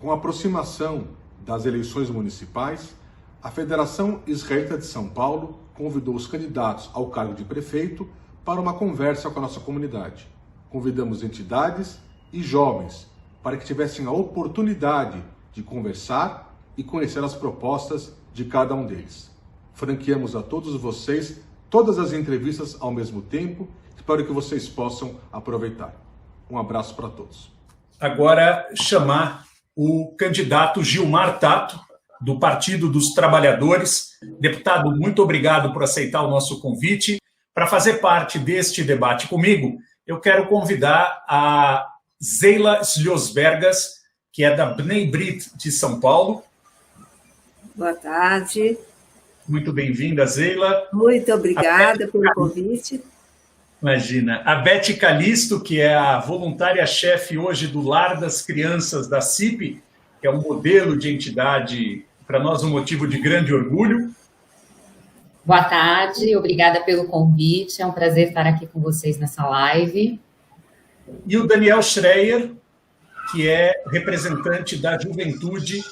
Com a aproximação das eleições municipais, a Federação Israelita de São Paulo convidou os candidatos ao cargo de prefeito para uma conversa com a nossa comunidade. Convidamos entidades e jovens para que tivessem a oportunidade de conversar e conhecer as propostas de cada um deles. Franqueamos a todos vocês todas as entrevistas ao mesmo tempo. Espero que vocês possam aproveitar. Um abraço para todos. Agora, chamar o candidato Gilmar Tato, do Partido dos Trabalhadores. Deputado, muito obrigado por aceitar o nosso convite. Para fazer parte deste debate comigo, eu quero convidar a Zeila Sliosbergas, que é da Bnei Brit de São Paulo. Boa tarde. Muito bem-vinda, Zeila. Muito obrigada pelo convite. Imagina. A Beth Calisto, que é a voluntária-chefe hoje do Lar das Crianças da CIP, que é um modelo de entidade, para nós, um motivo de grande orgulho. Boa tarde, obrigada pelo convite, é um prazer estar aqui com vocês nessa live. E o Daniel Schreier, que é representante da juventude,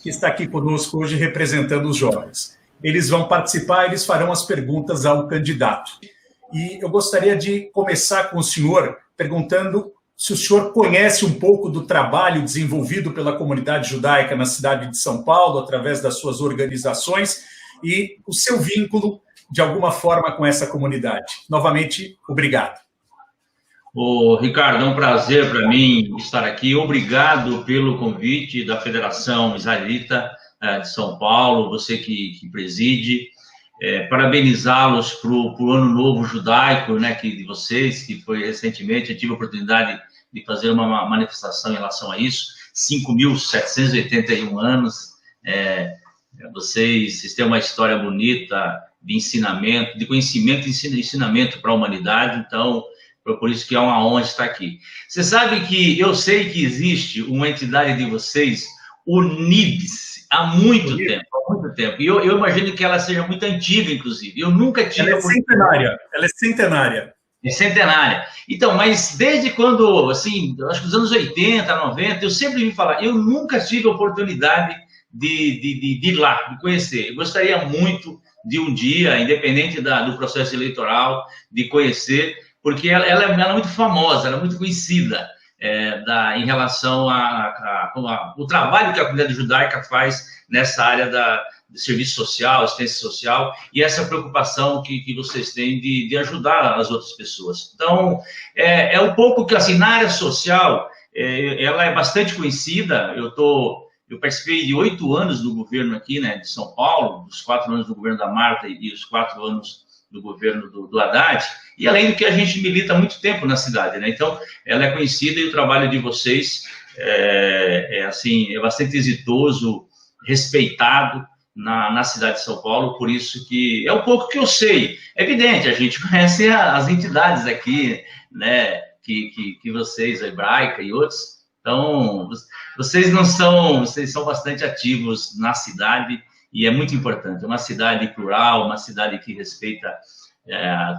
que está aqui conosco hoje representando os jovens. Eles vão participar, eles farão as perguntas ao candidato. E eu gostaria de começar com o senhor perguntando se o senhor conhece um pouco do trabalho desenvolvido pela comunidade judaica na cidade de São Paulo, através das suas organizações, e o seu vínculo, de alguma forma, com essa comunidade. Novamente, obrigado. Ricardo, é um prazer para mim estar aqui. Obrigado pelo convite da Federação Israelita de São Paulo, você que preside. Parabenizá-los para o Ano Novo Judaico, né, de vocês, que foi recentemente. Eu tive a oportunidade de fazer uma manifestação em relação a isso. 5.781 anos. Vocês têm uma história bonita de ensinamento, de conhecimento e ensinamento para a humanidade. Então, por isso que é uma honra estar aqui. Você sabe que eu sei que existe uma entidade de vocês, o NIBS, há muito tempo. E eu imagino que ela seja muito antiga, inclusive. Eu nunca tive... Ela é centenária. É centenária. Então, mas desde quando, assim, acho que dos anos 80, 90, eu sempre vi falar, eu nunca tive a oportunidade de ir lá, de conhecer. Eu gostaria muito de um dia, independente do processo eleitoral, de conhecer, porque ela é muito famosa, ela é muito conhecida em relação ao trabalho que a comunidade judaica faz nessa área de serviço social, assistência social, e essa preocupação que vocês têm de ajudar as outras pessoas. Então, é um pouco que, assim, na área social, ela é bastante conhecida. Eu participei de 8 anos do governo aqui, né, de São Paulo, os 4 anos do governo da Marta e os 4 anos do governo do Haddad, e além do que a gente milita há muito tempo na cidade, né? Então, ela é conhecida e o trabalho de vocês é bastante exitoso, respeitado na cidade de São Paulo, por isso que é um pouco que eu sei. É evidente, a gente conhece as entidades aqui, né, que vocês, a Hebraica e outros, então, vocês são bastante ativos na cidade, e é muito importante. É uma cidade plural, uma cidade que respeita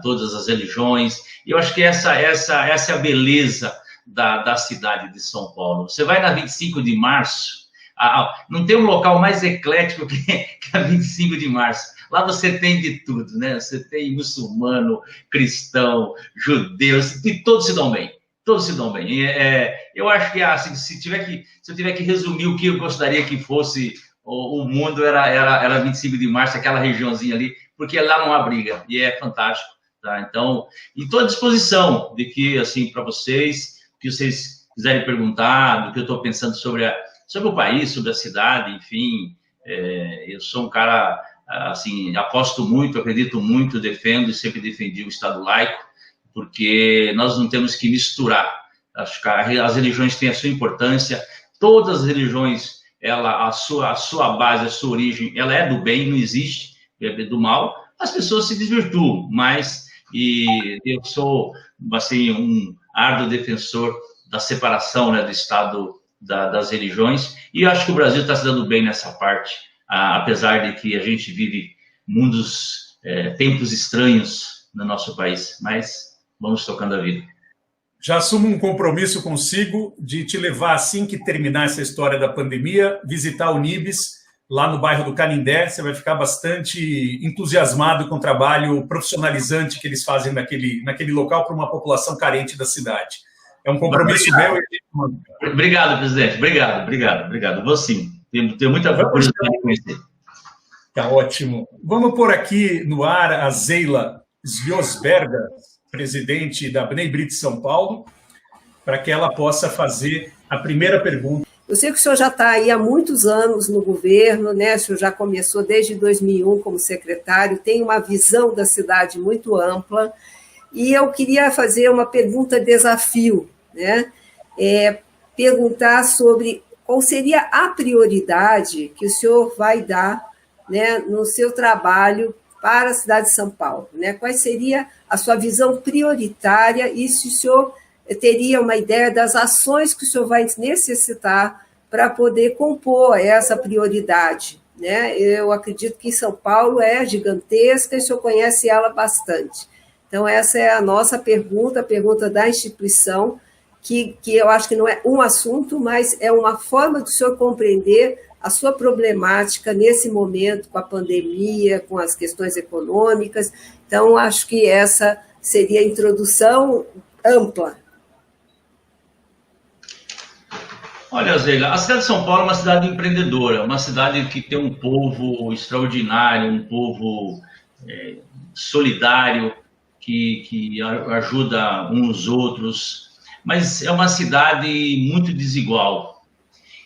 todas as religiões, e eu acho que essa é a beleza da cidade de São Paulo. Você vai na 25 de março, não tem um local mais eclético que a 25 de março. Lá você tem de tudo, né? Você tem muçulmano, cristão, judeus, e todos se dão bem. Todos se dão bem. Eu acho que, assim, se eu tiver que resumir o que eu gostaria que fosse o mundo, era 25 de março, aquela regiãozinha ali, porque lá não há briga, e é fantástico, tá? Então, estou à disposição de que, assim, para vocês, o que vocês quiserem perguntar, do que eu estou pensando sobre o país, sobre a cidade, enfim, eu sou um cara, assim, aposto muito, acredito muito, defendo e sempre defendi o Estado laico, porque nós não temos que misturar. Acho que as religiões têm a sua importância, todas as religiões, a sua base, a sua origem, ela é do bem, não existe do mal. As pessoas se desvirtuam, mas eu sou, assim, um árduo defensor da separação, né, do Estado das religiões, e eu acho que o Brasil está se dando bem nessa parte, apesar de que a gente vive tempos estranhos no nosso país, mas vamos tocando a vida. Já assumo um compromisso consigo de te levar, assim que terminar essa história da pandemia, visitar o Nibis, lá no bairro do Canindé. Você vai ficar bastante entusiasmado com o trabalho profissionalizante que eles fazem naquele local para uma população carente da cidade. É um compromisso meu. Obrigado, presidente. Obrigado. Vou sim. Tenho muita curiosidade de conhecer. Tá ótimo. Vamos pôr aqui no ar a Zeila Sviosberga, presidente da Bnei Brit São Paulo, para que ela possa fazer a primeira pergunta. Eu sei que o senhor já está aí há muitos anos no governo, né? O senhor já começou desde 2001 como secretário, tem uma visão da cidade muito ampla, e eu queria fazer uma pergunta-desafio, né? Perguntar sobre qual seria a prioridade que o senhor vai dar, né, no seu trabalho para a cidade de São Paulo, né? Qual seria a sua visão prioritária e se o senhor teria uma ideia das ações que o senhor vai necessitar para poder compor essa prioridade, né? Eu acredito que São Paulo é gigantesca e o senhor conhece ela bastante. Então, essa é a nossa pergunta, a pergunta da instituição, que eu acho que não é um assunto, mas é uma forma do senhor compreender a sua problemática nesse momento, com a pandemia, com as questões econômicas. Então, acho que essa seria a introdução ampla. Olha, Zeila, a cidade de São Paulo é uma cidade empreendedora, uma cidade que tem um povo extraordinário, um povo solidário, que ajuda uns aos outros, mas é uma cidade muito desigual.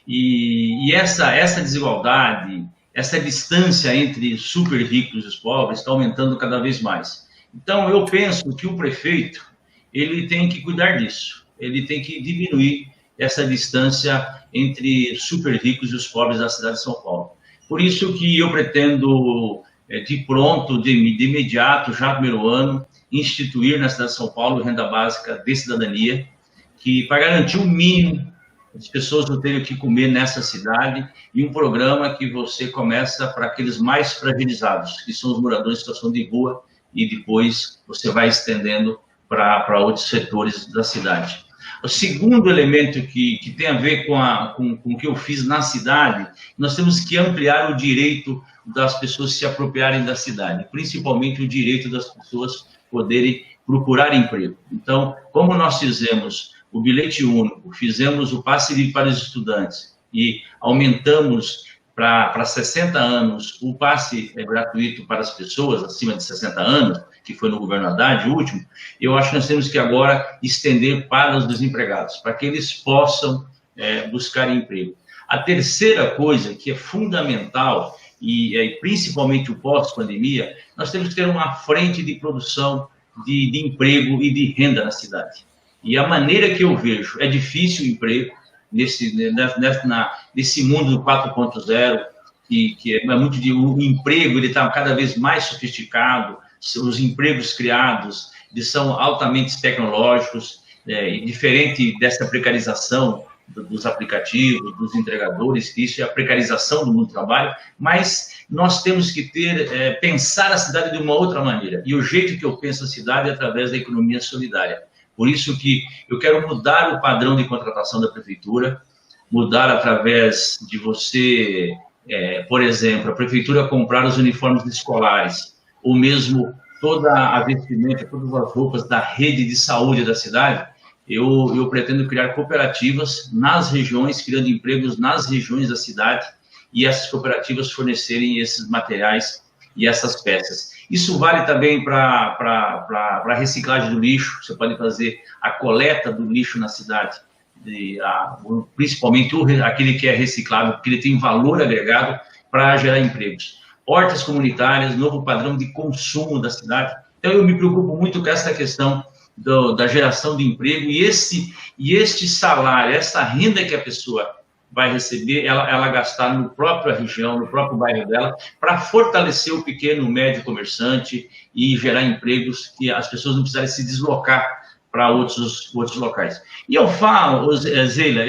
E essa desigualdade, essa distância entre super ricos e os pobres está aumentando cada vez mais. Então, eu penso que o prefeito, ele tem que cuidar disso, ele tem que diminuir essa distância entre super ricos e os pobres da cidade de São Paulo. Por isso que eu pretendo, de pronto, de imediato, já no primeiro ano, instituir na cidade de São Paulo renda básica de cidadania, que para garantir o mínimo as pessoas não terem o que comer nessa cidade, e um programa que você começa para aqueles mais fragilizados, que são os moradores em situação de rua, e depois você vai estendendo para outros setores da cidade. O segundo elemento que tem a ver com o que eu fiz na cidade, nós temos que ampliar o direito das pessoas se apropriarem da cidade, principalmente o direito das pessoas poderem procurar emprego. Então, como nós fizemos o bilhete único, fizemos o passe livre para os estudantes e aumentamos para 60 anos o passe gratuito para as pessoas acima de 60 anos, que foi no governo Haddad, o último, eu acho que nós temos que agora estender para os desempregados, para que eles possam buscar emprego. A terceira coisa, que é fundamental, e principalmente o pós-pandemia, nós temos que ter uma frente de produção de emprego e de renda na cidade. E a maneira que eu vejo, é difícil o emprego nesse mundo do 4.0, que é muito o emprego, ele está cada vez mais sofisticado, os empregos criados, eles são altamente tecnológicos, diferente dessa precarização dos aplicativos, dos entregadores, que isso é a precarização do mundo do trabalho, mas nós temos que pensar a cidade de uma outra maneira. E o jeito que eu penso a cidade é através da economia solidária. Por isso que eu quero mudar o padrão de contratação da prefeitura, mudar através de você, por exemplo, a prefeitura comprar os uniformes escolares, ou mesmo toda a vestimenta, todas as roupas da rede de saúde da cidade. Eu pretendo criar cooperativas nas regiões, criando empregos nas regiões da cidade, e essas cooperativas fornecerem esses materiais e essas peças. Isso vale também para a reciclagem do lixo. Você pode fazer a coleta do lixo na cidade, principalmente aquele que é reciclável, porque ele tem valor agregado para gerar empregos. Hortas comunitárias, novo padrão de consumo da cidade. Então, eu me preocupo muito com essa questão da geração de emprego e este salário, essa renda que a pessoa vai receber, ela gastar no própria região, no próprio bairro dela, para fortalecer o pequeno, médio comerciante e gerar empregos que as pessoas não precisarem se deslocar para outros locais. E eu falo, Zeila,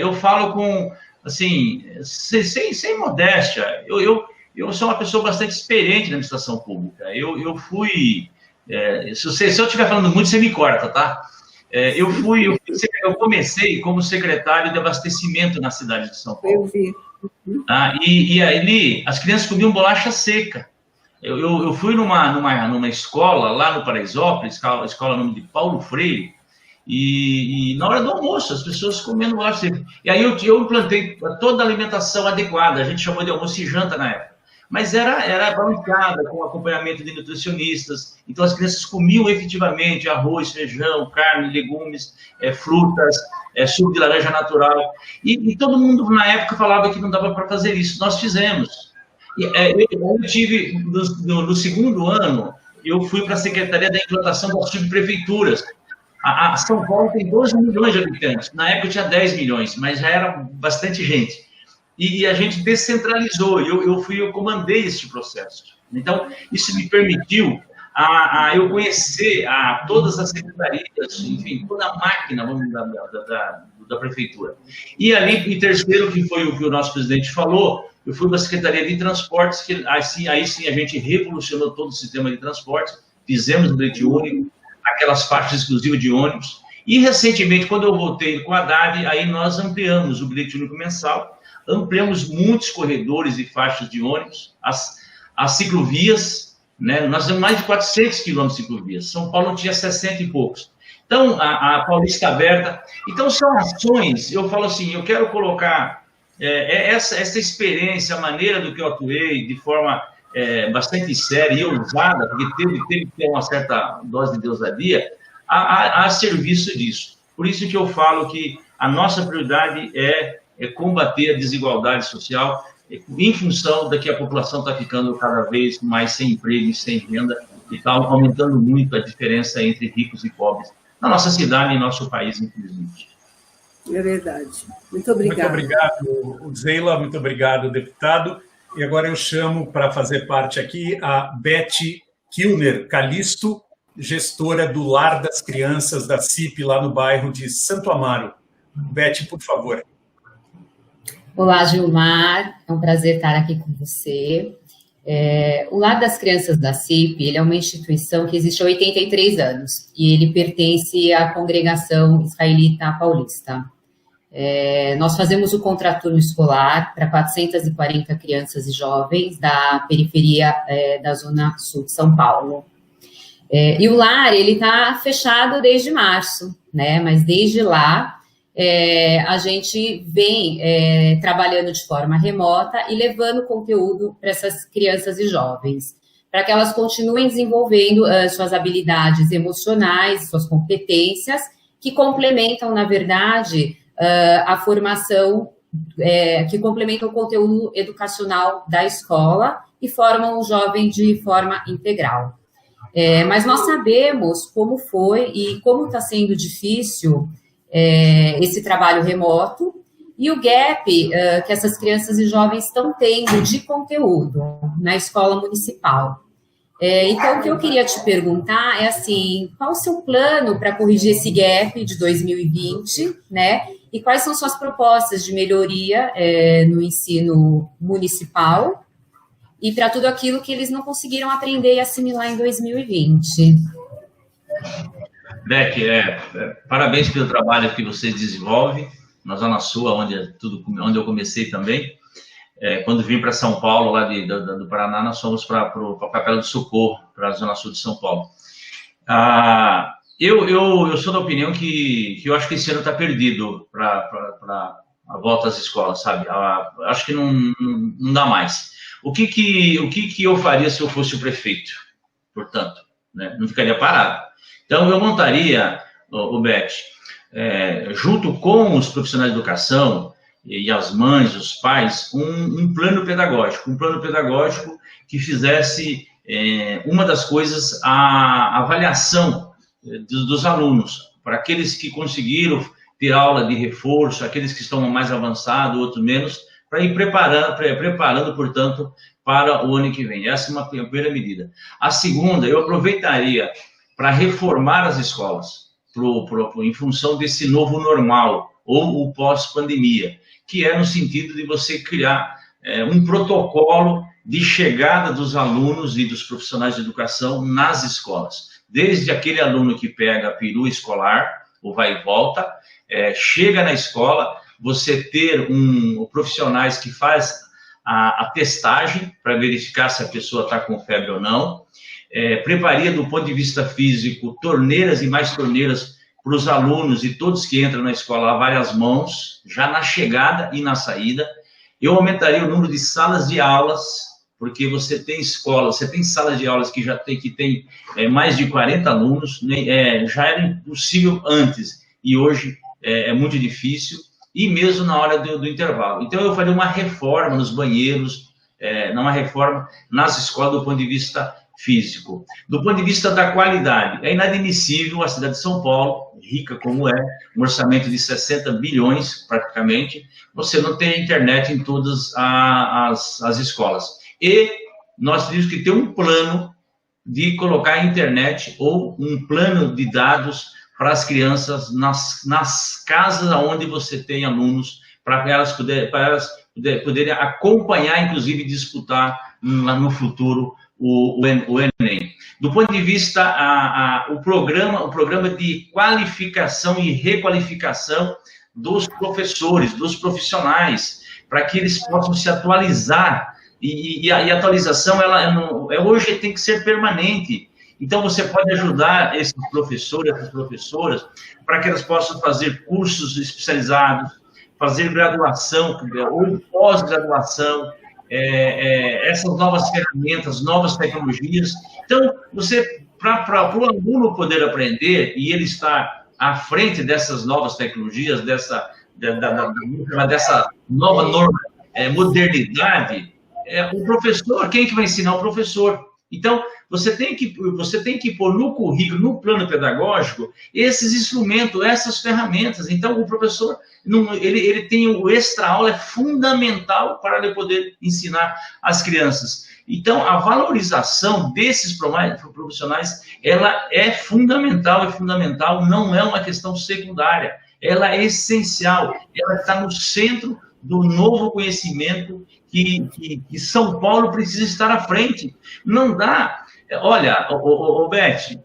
com, assim, sem modéstia, eu sou uma pessoa bastante experiente na administração pública. Eu fui... se eu estiver falando muito, você me corta, tá? Eu comecei como secretário de abastecimento na cidade de São Paulo. Eu vi. E ali as crianças comiam bolacha seca. Eu fui numa escola lá no Paraisópolis, escola nome de Paulo Freire, e na hora do almoço as pessoas comendo bolacha seca. E aí eu implantei toda a alimentação adequada, a gente chamou de almoço e janta na época. Mas era bancada, com acompanhamento de nutricionistas. Então, as crianças comiam efetivamente arroz, feijão, carne, legumes, frutas, suco de laranja natural. E todo mundo, na época, falava que não dava para fazer isso. Nós fizemos. Eu tive, no segundo ano, eu fui para a Secretaria da Implantação das Subprefeituras. A São Paulo tem 12 milhões de habitantes. Na época, tinha 10 milhões, mas já era bastante gente. E a gente descentralizou, eu comandei esse processo. Então, isso me permitiu eu conhecer todas as secretarias, enfim, toda a máquina da prefeitura. E ali, em terceiro, que foi o que o nosso presidente falou, eu fui para a Secretaria de Transportes, que aí sim a gente revolucionou todo o sistema de transportes, fizemos o bilhete único, aquelas faixas exclusivas de ônibus, e recentemente, quando eu voltei com a Haddad, aí nós ampliamos o bilhete único mensal, ampliamos muitos corredores e faixas de ônibus, as ciclovias, né? Nós temos mais de 400 quilômetros de ciclovias. São Paulo tinha 60 e poucos. Então, a Paulista Aberta. Então, são ações, eu falo assim, eu quero colocar essa experiência, a maneira do que eu atuei, de forma bastante séria e ousada, porque teve que ter uma certa dose de ousadia, a serviço disso. Por isso que eu falo que a nossa prioridade é combater a desigualdade social em função da que a população está ficando cada vez mais sem emprego e sem renda e está aumentando muito a diferença entre ricos e pobres na nossa cidade e no nosso país, infelizmente. É verdade. Muito obrigado. Muito obrigado, Zeila. Muito obrigado, deputado. E agora eu chamo para fazer parte aqui a Beth Kilner Calisto, gestora do Lar das Crianças da CIP, lá no bairro de Santo Amaro. Beth, por favor. Olá, Gilmar, é um prazer estar aqui com você. O Lar das Crianças da CIP, ele é uma instituição que existe há 83 anos e ele pertence à Congregação Israelita Paulista. Nós fazemos o contraturno escolar para 440 crianças e jovens da periferia da Zona Sul de São Paulo. E o lar, ele está fechado desde março, né? Mas desde lá, a gente vem trabalhando de forma remota e levando conteúdo para essas crianças e jovens, para que elas continuem desenvolvendo suas habilidades emocionais, suas competências, que complementam, na verdade, a formação, que complementam o conteúdo educacional da escola e formam o jovem de forma integral. Mas nós sabemos como foi e como está sendo difícil esse trabalho remoto e o gap que essas crianças e jovens estão tendo de conteúdo na escola municipal. Então, o que eu queria te perguntar é assim, qual o seu plano para corrigir esse gap de 2020, né? E quais são suas propostas de melhoria no ensino municipal e para tudo aquilo que eles não conseguiram aprender e assimilar em 2020? Beck, parabéns pelo trabalho que você desenvolve na Zona Sul, onde eu comecei também. Quando vim para São Paulo, lá do Paraná, nós fomos para a Capela do Socorro, para a Zona Sul de São Paulo. Eu sou da opinião que eu acho que esse ano está perdido para a volta às escolas, sabe? Acho que não dá mais. O que eu faria se eu fosse o prefeito? Portanto, né? Não ficaria parado. Então, eu montaria, Beth, junto com os profissionais de educação e as mães, os pais, um plano pedagógico que fizesse, uma das coisas, a avaliação dos alunos, para aqueles que conseguiram ter aula de reforço, aqueles que estão mais avançados, outros menos, para ir preparando, portanto, para o ano que vem. Essa é uma primeira medida. A segunda, eu aproveitaria para reformar as escolas, em função desse novo normal, ou o pós-pandemia, que é no sentido de você criar um protocolo de chegada dos alunos e dos profissionais de educação nas escolas. Desde aquele aluno que pega a perua escolar, o vai e volta, chega na escola, você ter profissionais que faz a testagem para verificar se a pessoa está com febre ou não, preparia do ponto de vista físico torneiras e mais torneiras para os alunos e todos que entram na escola lavarem as mãos, já na chegada e na saída. Eu aumentaria o número de salas de aulas, porque você tem salas de aulas que tem mais de 40 alunos, né? Já era impossível antes, e hoje é muito difícil, e mesmo na hora do intervalo. Então, eu faria uma reforma nos banheiros, uma reforma nas escolas do ponto de vista físico. Do ponto de vista da qualidade, é inadmissível a cidade de São Paulo, rica como um orçamento de 60 bilhões, praticamente, você não tem internet em todas as escolas. E nós teríamos que ter um plano de colocar a internet ou um plano de dados para as crianças nas casas onde você tem alunos, para elas poderem acompanhar, inclusive, disputar lá no futuro o Enem. Do ponto de vista, o programa de qualificação e requalificação dos professores, dos profissionais, para que eles possam se atualizar, e a atualização, hoje tem que ser permanente. Então, você pode ajudar esses professores, essas professoras, para que elas possam fazer cursos especializados, fazer graduação ou pós-graduação, essas novas ferramentas, novas tecnologias. Então, para o aluno poder aprender, e ele estar à frente dessas novas tecnologias, dessa nova modernidade, o professor, quem que vai ensinar? O professor. Então, você tem que pôr no currículo, no plano pedagógico, esses instrumentos, essas ferramentas. Então, o professor, ele tem o extra-aula, é fundamental para ele poder ensinar as crianças. Então, a valorização desses profissionais, ela é fundamental, não é uma questão secundária, ela é essencial, ela está no centro do novo conhecimento que São Paulo precisa estar à frente. Não dá. Olha, Beth,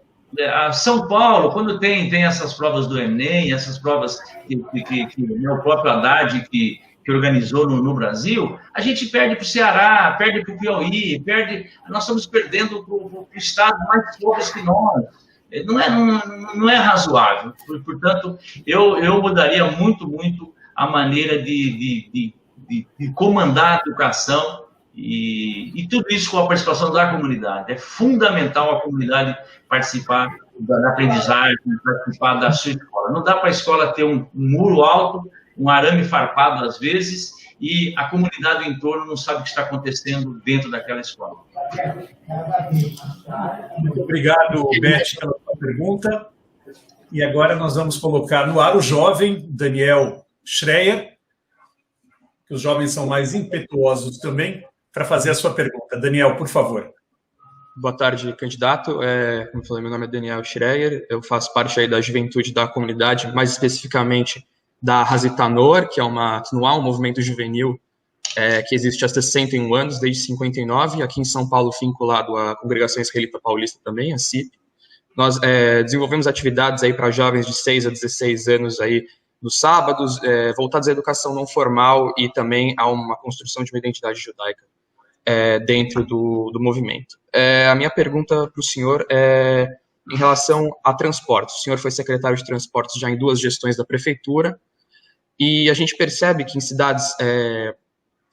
São Paulo, quando tem essas provas do Enem, essas provas que o próprio Haddad que organizou no Brasil, a gente perde para o Ceará, perde para o Piauí, nós estamos perdendo para o estado mais pobres que nós. Não é razoável. Portanto, eu mudaria muito a maneira de comandar a educação e tudo isso com a participação da comunidade. É fundamental a comunidade participar da aprendizagem, participar da sua escola. Não dá para a escola ter um muro alto, um arame farpado às vezes, e a comunidade do entorno não sabe o que está acontecendo dentro daquela escola. Muito obrigado, Beth, pela sua pergunta. E agora nós vamos colocar no ar o jovem Daniel Schreier, que os jovens são mais impetuosos também, para fazer a sua pergunta. Daniel, por favor. Boa tarde, candidato. Como eu falei, meu nome é Daniel Schreier, eu faço parte aí da juventude da comunidade, mais especificamente da Razitanor, que é um movimento juvenil que existe há 61 anos, desde 59, aqui em São Paulo, vinculado à Congregação Israelita Paulista também, a CIP. Nós desenvolvemos atividades aí para jovens de 6 a 16 anos aí, nos sábados, voltados à educação não formal e também a uma construção de uma identidade judaica dentro do movimento. A minha pergunta para o senhor é em relação a transportes. O senhor foi secretário de transportes já em 2 gestões da prefeitura, e a gente percebe que em cidades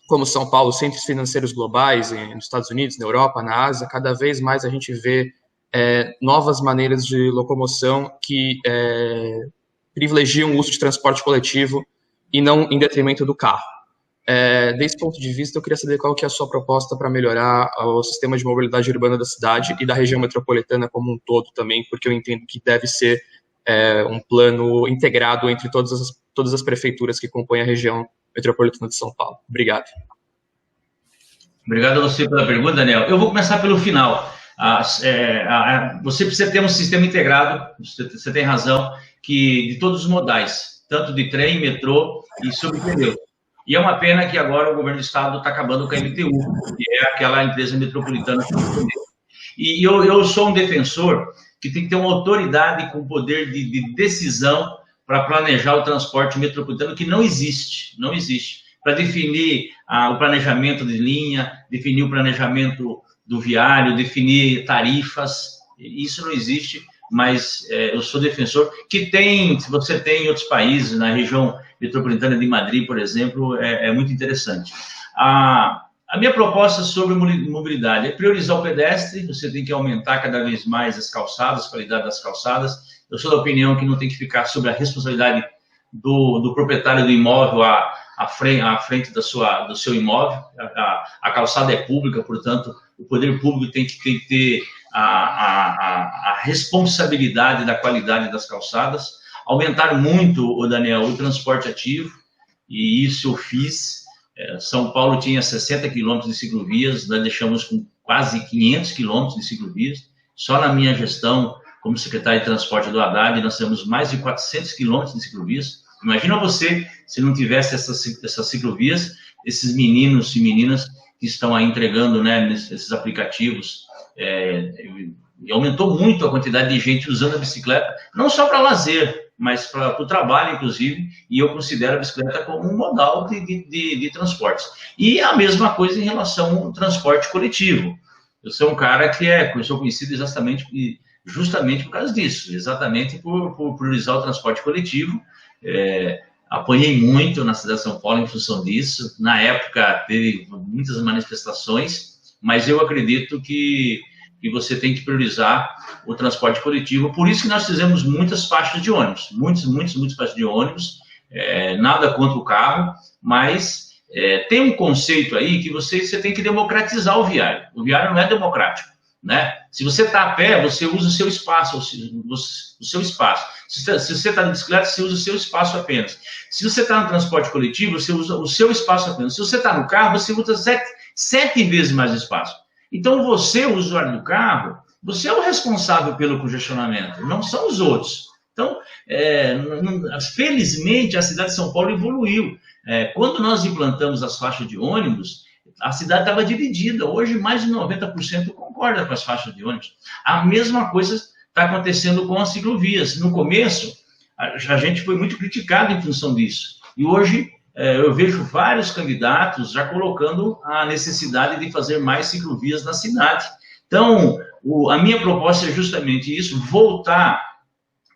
como São Paulo, centros financeiros globais, nos Estados Unidos, na Europa, na Ásia, cada vez mais a gente vê novas maneiras de locomoção que privilegiam o uso de transporte coletivo e não em detrimento do carro. Desse ponto de vista, eu queria saber qual que é a sua proposta para melhorar o sistema de mobilidade urbana da cidade e da região metropolitana como um todo também, porque eu entendo que deve ser um plano integrado entre todas as prefeituras que compõem a região metropolitana de São Paulo. Obrigado. Obrigado a você pela pergunta, Daniel. Eu vou começar pelo final. Você precisa ter um sistema integrado, você tem razão, de todos os modais, tanto de trem, metrô e subpneu. E é uma pena que agora o governo do estado está acabando com a MTU, que é aquela empresa metropolitana. E eu sou um defensor que tem que ter uma autoridade com poder de decisão para planejar o transporte metropolitano, que não existe, para definir o planejamento de linha, definir o planejamento do viário, definir tarifas, isso não existe, mas eu sou defensor, que tem, se você tem em outros países, na região metropolitana de Madrid, por exemplo, é muito interessante. A minha proposta sobre mobilidade é priorizar o pedestre, você tem que aumentar cada vez mais as calçadas, a qualidade das calçadas. Eu sou da opinião que não tem que ficar sob a responsabilidade do proprietário do imóvel à frente do seu imóvel. A calçada é pública, portanto, o poder público tem que ter a responsabilidade da qualidade das calçadas. Aumentar muito, Daniel, o transporte ativo, e isso eu fiz. São Paulo tinha 60 quilômetros de ciclovias, nós deixamos com quase 500 quilômetros de ciclovias. Só na minha gestão, como secretário de transporte do Haddad, nós temos mais de 400 quilômetros de ciclovias. Imagina você, se não tivesse essas ciclovias, esses meninos e meninas que estão aí entregando, né, esses aplicativos, e aumentou muito a quantidade de gente usando a bicicleta, não só para lazer, mas para o trabalho, inclusive, e eu considero a bicicleta como um modal de transportes. E a mesma coisa em relação ao transporte coletivo. Eu sou um cara que sou conhecido justamente por causa disso, exatamente por priorizar o transporte coletivo. Apanhei muito na cidade de São Paulo em função disso. Na época, teve muitas manifestações, mas eu acredito que você tem que priorizar o transporte coletivo. Por isso que nós fizemos muitas faixas de ônibus, muitas faixas de ônibus, nada contra o carro, mas tem um conceito aí que você tem que democratizar o viário. O viário não é democrático, né? Se você está a pé, você usa o seu espaço, o seu espaço. Se você está de bicicleta, você usa o seu espaço apenas. Se você está no transporte coletivo, você usa o seu espaço apenas. Se você está no carro, você usa sete vezes mais espaço. Então, você, o usuário do carro, você é o responsável pelo congestionamento, não são os outros. Então, felizmente, a cidade de São Paulo evoluiu. Quando nós implantamos as faixas de ônibus, a cidade estava dividida. Hoje, mais de 90% concorda com as faixas de ônibus. A mesma coisa está acontecendo com as ciclovias. No começo, a gente foi muito criticado em função disso. E hoje, eu vejo vários candidatos já colocando a necessidade de fazer mais ciclovias na cidade. Então, a minha proposta é justamente isso, voltar.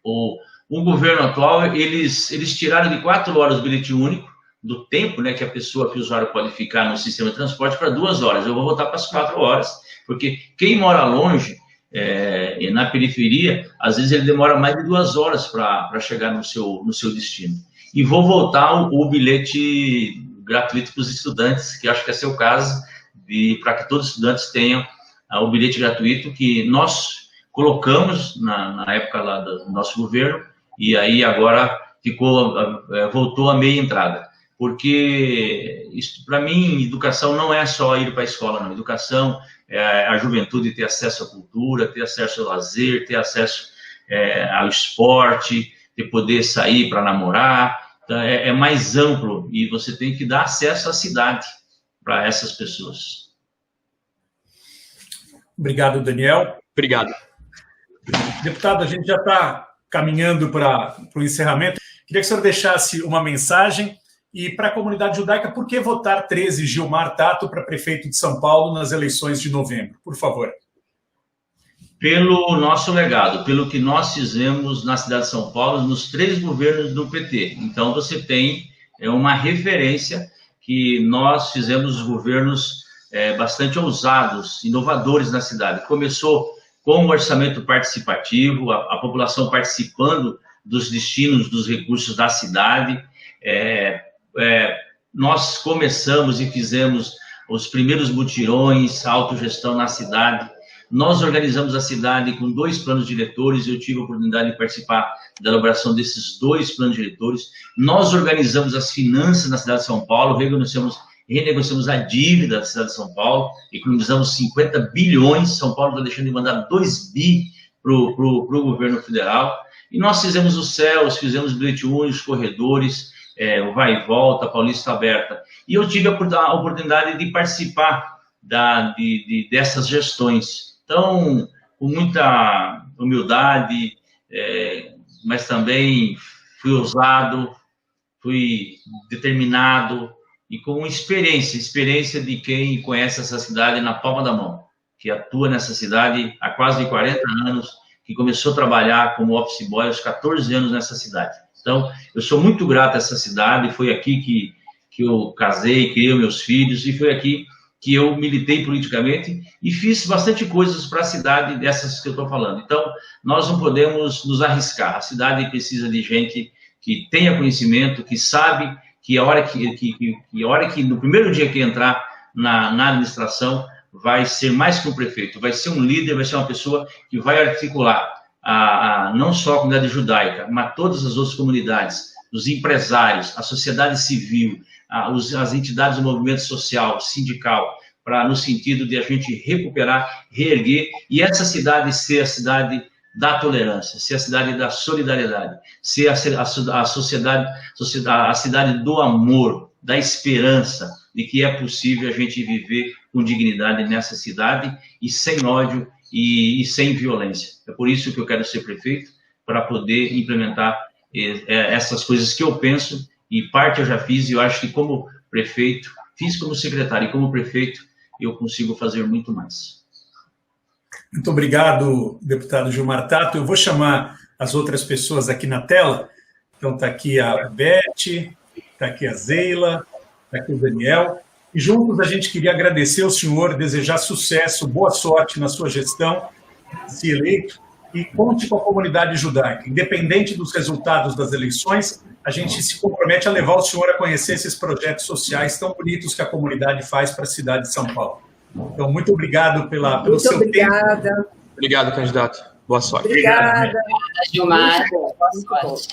O governo atual, eles tiraram de 4 horas o bilhete único, do tempo, né, que o usuário pode ficar no sistema de transporte, para 2 horas. Eu vou voltar para as 4 horas, porque quem mora longe, na periferia, às vezes ele demora mais de 2 horas para chegar no seu destino. E vou voltar o bilhete gratuito para os estudantes, que acho que é seu caso, para que todos os estudantes tenham o bilhete gratuito que nós colocamos na época lá do nosso governo, e aí agora voltou a meia entrada. Porque, para mim, educação não é só ir para a escola, não. Educação é a juventude ter acesso à cultura, ter acesso ao lazer, ter acesso ao esporte, de poder sair para namorar. Então, é mais amplo e você tem que dar acesso à cidade para essas pessoas. Obrigado, Daniel. Obrigado. Deputado, a gente já está caminhando para o encerramento. Queria que o senhor deixasse uma mensagem e para a comunidade judaica, por que votar 13 Gilmar Tato para prefeito de São Paulo nas eleições de novembro? Por favor. Pelo nosso legado, pelo que nós fizemos na cidade de São Paulo, nos 3 governos do PT. Então, você tem uma referência que nós fizemos os governos bastante ousados, inovadores na cidade. Começou com o orçamento participativo, a população participando dos destinos, dos recursos da cidade. Nós começamos e fizemos os primeiros mutirões, a autogestão na cidade. Nós organizamos a cidade com 2 planos diretores, eu tive a oportunidade de participar da elaboração desses 2 planos diretores. Nós organizamos as finanças na cidade de São Paulo, renegociamos a dívida da cidade de São Paulo, economizamos 50 bilhões, São Paulo está deixando de mandar 2 bi para o governo federal. E nós fizemos os céus, fizemos bilhete único, os corredores, o vai e volta, a Paulista aberta. E eu tive a oportunidade de participar dessas gestões. Então, com muita humildade, mas também fui ousado, fui determinado e com experiência de quem conhece essa cidade na palma da mão, que atua nessa cidade há quase 40 anos, que começou a trabalhar como office boy aos 14 anos nessa cidade. Então, eu sou muito grato a essa cidade, foi aqui que eu casei, criei meus filhos, e foi aqui que eu militei politicamente e fiz bastante coisas para a cidade dessas que eu estou falando. Então, nós não podemos nos arriscar. A cidade precisa de gente que tenha conhecimento, que sabe que a hora que no primeiro dia que entrar na administração, vai ser mais que um prefeito, vai ser um líder, vai ser uma pessoa que vai articular não só a comunidade judaica, mas todas as outras comunidades, os empresários, a sociedade civil, as entidades do movimento social, sindical, no sentido de a gente recuperar, reerguer, e essa cidade ser a cidade da tolerância, ser a cidade da solidariedade, ser a cidade do amor, da esperança, de que é possível a gente viver com dignidade nessa cidade e sem ódio e sem violência. É por isso que eu quero ser prefeito, para poder implementar essas coisas que eu penso, e parte eu já fiz, e eu acho que como prefeito, fiz como secretário, e como prefeito, eu consigo fazer muito mais. Muito obrigado, deputado Gilmar Tato. Eu vou chamar as outras pessoas aqui na tela. Então, está aqui a Beth, está aqui a Zeila, está aqui o Daniel. E juntos a gente queria agradecer ao senhor, desejar sucesso, boa sorte na sua gestão, se eleito, e conte com a comunidade judaica. Independente dos resultados das eleições, a gente se compromete a levar o senhor a conhecer esses projetos sociais tão bonitos que a comunidade faz para a cidade de São Paulo. Então, muito obrigado pelo seu tempo. Obrigado, candidato. Boa sorte. Obrigada. Obrigada, Gilmar. Muito bom. Boa sorte.